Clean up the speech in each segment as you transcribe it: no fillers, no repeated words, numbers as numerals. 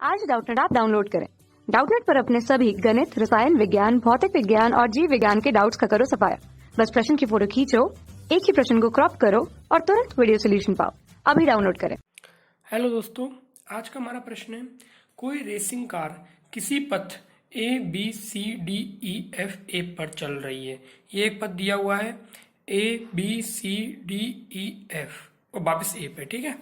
आज Doubtnut app download करें। Doubtnut पर अपने सभी गणित, रसायन विज्ञान, भौतिक विज्ञान और जीव विज्ञान के डाउट्स का करो सफाया। बस प्रश्न की फोटो खींचो, एक ही प्रश्न को क्रॉप करो और तुरंत वीडियो सोल्यूशन पाओ। अभी डाउनलोड करें। हेलो दोस्तों, आज का हमारा प्रश्न है, कोई रेसिंग कार किसी पथ ABCDEFA पर चल रही है। ये एक पथ दिया हुआ है ABCDEF और वापस ए पे, ठीक है।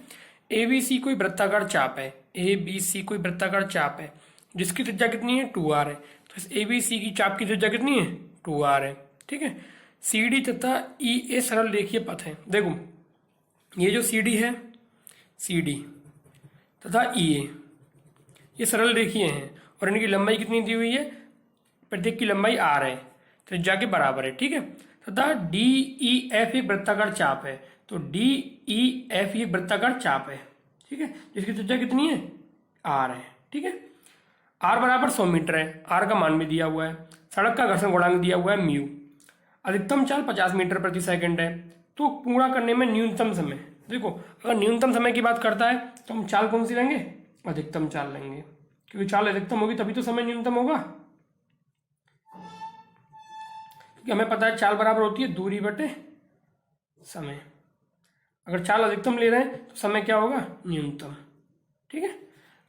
ABC कोई वृत्ताकार चाप है, ABC कोई वृत्ताकार चाप है जिसकी त्रिज्या कितनी है 2r है। तो इस ABC की चाप की त्रिज्या कितनी है 2r है, ठीक है। CD तथा EA सरल रेखीय पथ है। देखो ये जो CD है, CD तथा EA ये सरल रेखीय हैं और इनकी लंबाई कितनी दी हुई है, प्रत्येक की लंबाई r है, त्रिज्या के बराबर है, ठीक है। तथा DEF एक वृत्ताकार चाप है, तो DEF एक वृत्ताकार चाप है, ठीक है, जिसकी त्रिज्या कितनी है r है, ठीक है। r बराबर 100 मीटर है, r का मान भी दिया हुआ है। सड़क का घर्षण गुणांक दिया हुआ है म्यू। अधिकतम चाल 50 मीटर प्रति सेकंड है। तो पूरा करने में न्यूनतम समय, देखो अगर न्यूनतम समय की बात करता है तो हम चाल कौन सी लेंगे, अधिकतम चाल लेंगे, क्योंकि चाल अधिकतम होगी तभी तो समय न्यूनतम होगा। क्योंकि हमें पता है चाल बराबर होती है दूरी बटे समय। अगर चाल अधिकतम ले रहे हैं तो समय क्या होगा, न्यूनतम, ठीक है।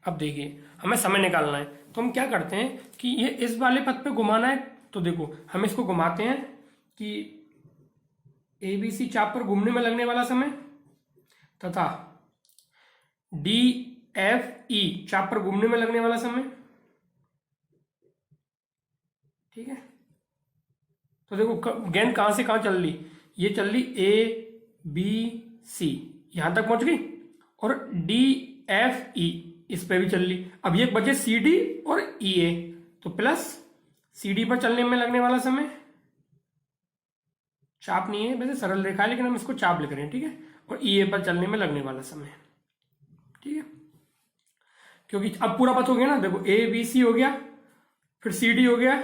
अब देखिए हमें समय निकालना है, तो हम क्या करते हैं कि ये इस वाले पथ पे घुमाना है। तो देखो हम इसको घुमाते हैं कि ABC चाप पर घूमने में लगने वाला समय तथा DFE चाप पर घूमने में लगने वाला समय, ठीक है। तो देखो गेंद कहां से कहां चल ली, ये चल ली ABC यहां तक पहुंच गई और DFE इस पे भी चल ली। अब ये बचे CD और EA, तो प्लस CD पर चलने में लगने वाला समय, चाप नहीं है वैसे सरल रेखा है लेकिन हम इसको चाप लिख रहे हैं, ठीक है, और EA पर चलने में लगने वाला समय, ठीक है। क्योंकि अब पूरा पथ हो गया ना, देखो ABC हो गया, फिर CD हो गया,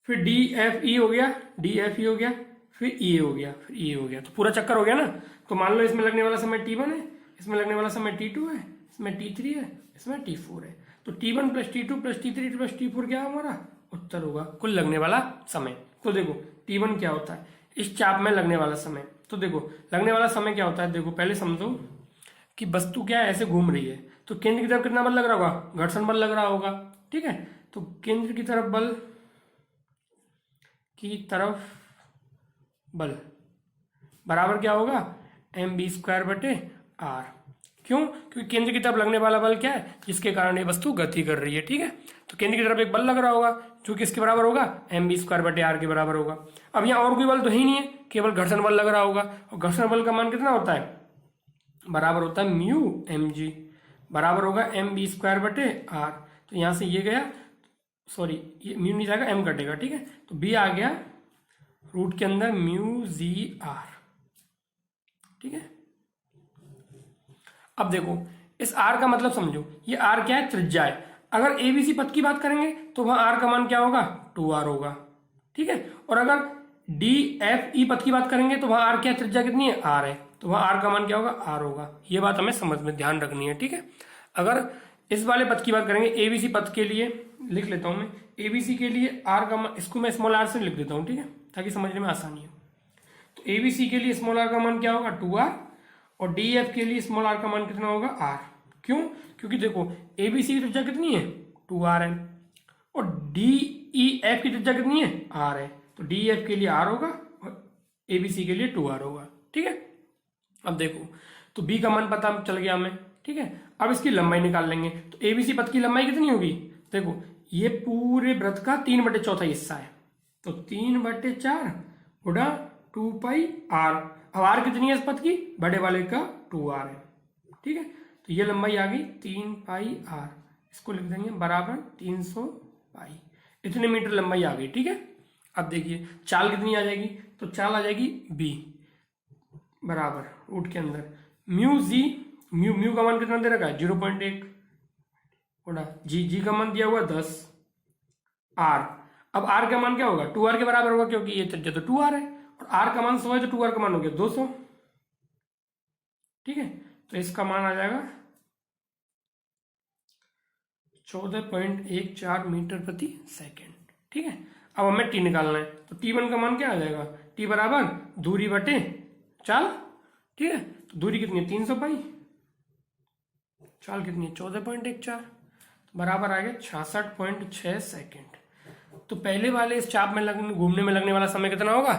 फिर DFE हो गया, DFE हो गया, फिर EA हो गया, फिर EA हो गया, तो पूरा चक्कर हो गया ना। तो मान लो इसमें लगने वाला समय T1 है, इसमें लगने वाला समय T2 है, इसमें T3 है, इसमें T4 है। तो T1 plus T2 plus T3 plus T4 क्या हमारा उत्तर होगा, कुल लगने वाला समय। तो देखो T1 क्या होता है, इस चाप में लगने वाला समय। तो देखो लगने वाला समय क्या होता है, देखो पहले समझो कि वस्तु क्या है, ऐसे घूम रही है, तो केंद्र की तरफ कितना बल लग रहा होगा, घर्षण बल लग रहा होगा, ठीक है। तो केंद्र की तरफ बल बराबर क्या होगा, mv² बटे r। क्यों, क्योंकि केंद्र की तरफ लगने वाला बल क्या है, जिसके कारण ये वस्तु गति कर रही है, ठीक है। तो केंद्र की तरफ एक बल लग रहा होगा जो किसके बराबर होगा, mv² बटे r के बराबर होगा। अब यहाँ और कोई बल तो ही नहीं है, केवल घर्षण बल लग रहा होगा, और घर्षण बल का मान कितना होता है, बराबर होता है म्यू mg, बराबर होगा mv² बटे r। तो यहां से ये गया, सॉरी ये म्यू नहीं जाएगा, m कटेगा, ठीक है। तो b आ गया रूट के अंदर म्यू जी r, ठीक है। अब देखो इस r का मतलब समझो, ये r क्या है, त्रिज्या है। अगर ABC पथ की बात करेंगे तो वहां r का मान क्या होगा, 2r होगा, ठीक है। और अगर DFE पथ की बात करेंगे तो वहां r क्या त्रिज्या कितनी है, r है, तो वहां r का मान क्या होगा, r होगा। ये बात हमें समझ में ध्यान रखनी है, ठीक है। अगर इस वाले पथ की बात करेंगे, ABC पथ के लिए लिख लेता हूं मैं, ABC के लिए r का मान, इसको मैं स्मॉल r से लिख देता हूं, ठीक है, ताकि समझने में आसानी हो। तो ABC के लिए स्मॉल r का मान क्या होगा, 2r, और DF के लिए स्मॉल r का मान कितना होगा, r। क्यों, क्योंकि देखो ABC की त्रिज्या कितनी है, 2r है, और DEF की त्रिज्या कितनी है, r है, तो DEF के लिए r होगा और ABC के लिए 2r होगा, ठीक है। अब देखो तो B का मान पता चल गया हमें, ठीक है। अब इसकी लंबाई निकाल लेंगे, तो ABC पथ की लंबाई कितनी होगी, देखो ये पूरे वृत्त का 3/4 हिस्सा है, तो 3/4 गुणा 2πr। अब r कितनी है इस पथ की, बड़े वाले का 2r है, ठीक है। तो ये लंबाई आ गई 3πr, इसको लिख देंगे बराबर 300 पाई, इतने मीटर लंबाई आ गई, ठीक है। अब देखिए चाल कितनी आ जाएगी, तो चाल आ जाएगी b बराबर रूट के अंदर म्यू जी, म्यू का मान कितना दे रखा है, 0.1 गुणा जी का मान दिया हुआ 10 r। अब r का मान क्या होगा, 2r के बराबर होगा, क्योंकि ये त्रिज्या तो 2r है, और r का मान 100 है, तो 2r का मान हो गया 200, ठीक है। तो इसका मान आ जाएगा 14.14 मीटर प्रति सेकेंड। ठीक है, अब हमें टी निकालना है, तो T1 का मान क्या आ जाएगा, टी बराबर दूरी बटे चाल। ठीक है, तो दूरी कितनी है 300 पाई, चाल कितनी है 14.14, बराबर आ गया 66.6 सेकेंड। तो पहले वाले इस चाप में घूमने में लगने वाला समय कितना होगा,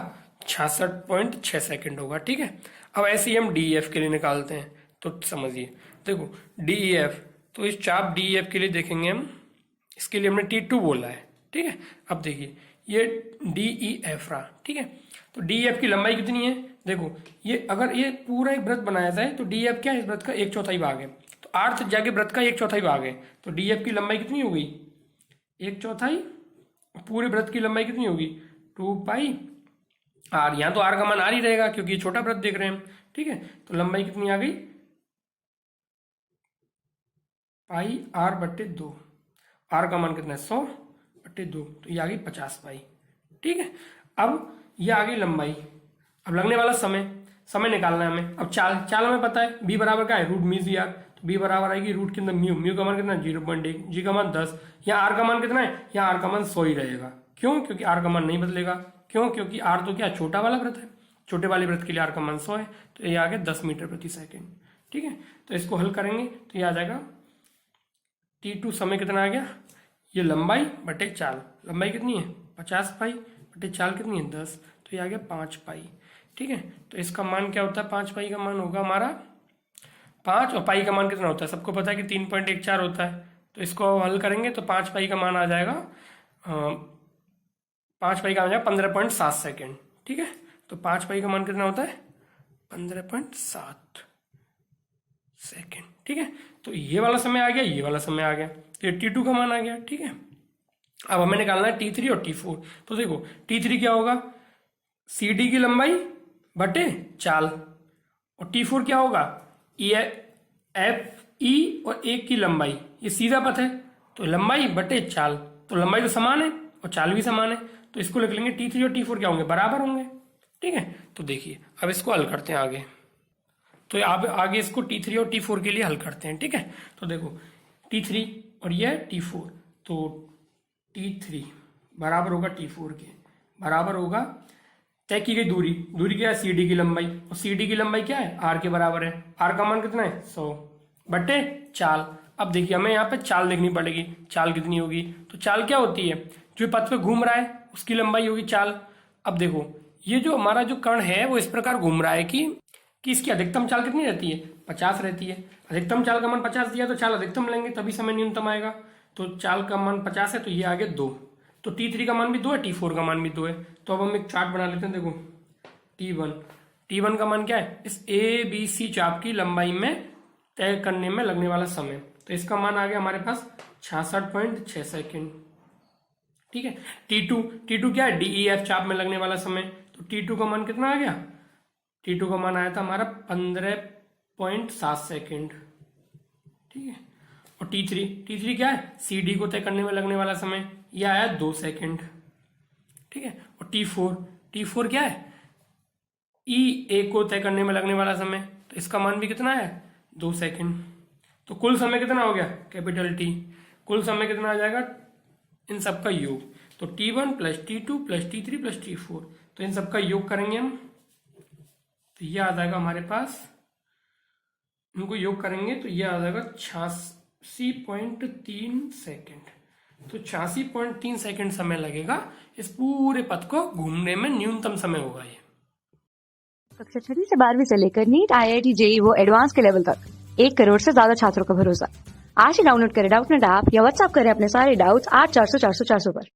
66.6 सेकेंड होगा। ठीक है, अब ऐसे ही हम DEF के लिए निकालते हैं, तो समझिए देखो DEF, तो इस चाप DEF के लिए देखेंगे हम, इसके लिए हमने T2 बोला है। ठीक है, अब देखिए ये DEF रहा। ठीक है, तो DEF की लंबाई कितनी है, देखो ये अगर ये पूरा एक वृत्त बनाया जाए तो DEF क्या है, इस वृत्त का 1/4 भाग है, तो R त्रिज्या के वृत्त का 1/4 भाग है, तो DEF की लंबाई कितनी हो गई 1/4, पूरे वृत्त की लंबाई कितनी होगी 2 पाई R। यहाँ तो R का मान R ही रहेगा क्योंकि ये छोटा वृत्त देख रहे हैं हम। ठीक है, तो लंबाई कितनी आ गई पाई R बट्टे 2, R का मान कितना है 100 बट्टे 2, तो ये आ गई 50 पाई। ठीक है, अब ये आ गई लंबाई। अब लगने वाला समय निकालना है हमें। अब चाल हमें पता है, b बराबर क्या है रूट म्यू जी आर, तो b बराबर आएगी रूट के अंदर म्यू का मान कितना 0.1, जी का मान 10, यहाँ r का मान कितना है, यहाँ r का मान 100 ही रहेगा। क्यों, क्योंकि r का मान नहीं बदलेगा। क्यों, क्योंकि r तो क्या छोटा वाला वृत्त है, छोटे वाले वृत्त के लिए r का मान 100 है, तो ये आ गया 10 मीटर प्रति सेकेंड। ठीक है, तो इसको हल करेंगे तो ये आ जाएगा T2 समय कितना आ गया, ये लंबाई बटे चाल, लंबाई कितनी है 50 पाई बटे चाल कितनी है 10, तो ये आ गया 5 पाई। ठीक है, तो इसका मान क्या होता है, 5 पाई का मान होगा हमारा 5, और पाई का मान कितना होता है सबको पता है कि 3.14 होता है, तो इसको हल करेंगे तो 5 पाई का मान आ जाएगा 5 पाई का आ जाएगा 15.7 सेकेंड। ठीक है, तो 5 पाई का मान कितना होता है 15.7 सेकेंड। ठीक है, तो ये वाला समय आ गया, ये वाला समय आ गया, तो ये T2 का मान आ गया। ठीक है, अब हमें निकालना है T3 और T4। तो देखो T3 क्या होगा, CD की लंबाई बटे चाल, और T4 क्या होगा FE और एक की लंबाई, ये सीधा पथ है, तो लंबाई बटे चाल, तो लंबाई तो समान है और चाल भी समान है, तो इसको लिख लेंगे T3 और T4 क्या होंगे बराबर होंगे। ठीक है, तो देखिए अब इसको हल करते हैं आगे, तो आप आगे इसको T3 और T4 के लिए हल करते हैं। ठीक है, तो देखो T3 और ये T4, तो T3 बराबर होगा T4 के, बराबर होगा तय की गई दूरी क्या है CD की लंबाई, और CD की लंबाई क्या है R के बराबर है, R का मान कितना है 100 बटे चाल। अब देखिए हमें यहाँ पे चाल देखनी पड़ेगी, चाल कितनी होगी, तो चाल क्या होती है, जो पथ पे घूम रहा है उसकी लंबाई होगी चाल। अब देखो ये जो हमारा जो कण है वो इस प्रकार घूम रहा है कि इसकी अधिकतम चाल कितनी रहती है 50 रहती है, अधिकतम चाल का मान 50 दिया तो चाल अधिकतम लेंगे तभी समय न्यूनतम आएगा, तो चाल का मान 50 है, तो ये आगे 2, तो T3 का मान भी 2 है, T4 का मान भी 2 है। तो अब हम एक चार्ट बना लेते हैं, देखो T1 का मान क्या है, इस ABC चाप की लंबाई में तय करने में लगने वाला समय, तो इसका मान आ गया हमारे पास 66.6 सेकेंड। ठीक है, T2 क्या है DEF चाप में लगने वाला समय, तो T2 का मान कितना आ गया, T2 का मान आया था हमारा 15.7 सेकेंड। ठीक है, और T3 क्या है CD को तय करने में लगने वाला समय, यह आया 2 सेकेंड। ठीक है, और T4 क्या है EA को तय करने में लगने वाला समय, तो इसका मान भी कितना है 2 सेकेंड। तो कुल समय कितना हो गया कैपिटल T, कुल समय कितना आ जाएगा इन सबका योग, तो T1 plus T2 plus T3 plus T4, तो इन सबका योग करेंगे हम, तो ये आ जाएगा हमारे पास, इनको योग करेंगे तो ये आ जाएगा 86.3 सेकेंड। तो 86.3 सेकेंड समय लगेगा इस पूरे पथ को घूमने में, न्यूनतम समय होगा ये। कक्षा 6वीं से 12वीं से लेकर नीट IIT JEE वो एडवांस के लेवल तक 1 करोड़ से ज्यादा छात्रों का भरोसा। आज ही डाउनलोड करें डाउटनेट ऐप या व्हाट्सएप करें अपने सारे डाउट्स 8400 400 400 पर।